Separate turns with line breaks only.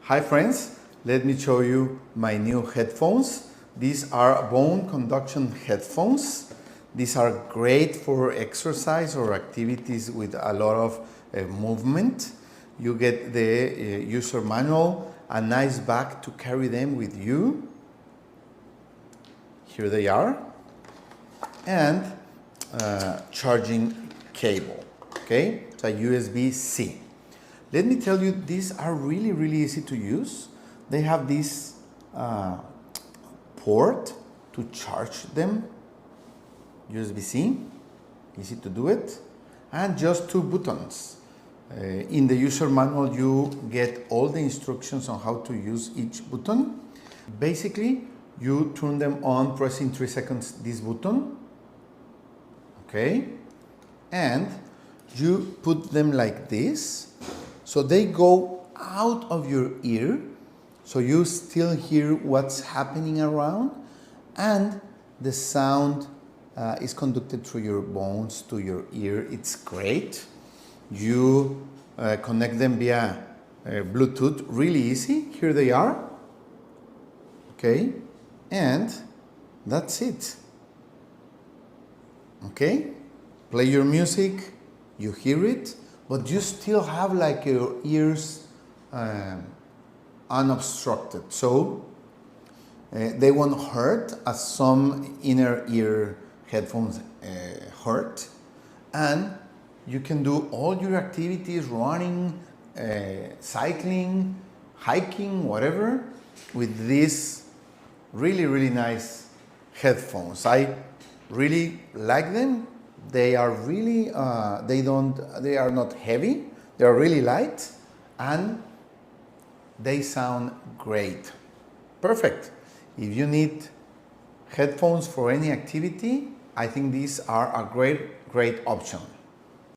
Hi friends, let me show you my new headphones. These are bone conduction headphones. These are great for exercise or activities with a lot of movement. You get the user manual, a nice bag to carry them with you. Here they are. And charging cable, okay? It's a USB-C. Let me tell you, these are really easy to use. They have this port to charge them, USB-C, easy to do it, and just 2 buttons. In the user manual, you get all the instructions on how to use each button. Basically, you turn them on pressing 3 seconds this button, okay? And you put them like this. So they go out of your ear, so you still hear what's happening around, and the sound is conducted through your bones to your ear. It's great. You connect them via Bluetooth, really easy. Here they are, okay? And that's it, okay? Play your music, you hear it, but you still have like your ears unobstructed. So they won't hurt as some inner ear headphones hurt. And you can do all your activities, running, cycling, hiking, whatever, with these really nice headphones. I really like them. They are really, they are not heavy, they are really light, and they sound great. Perfect. If you need headphones for any activity, I think these are a great option.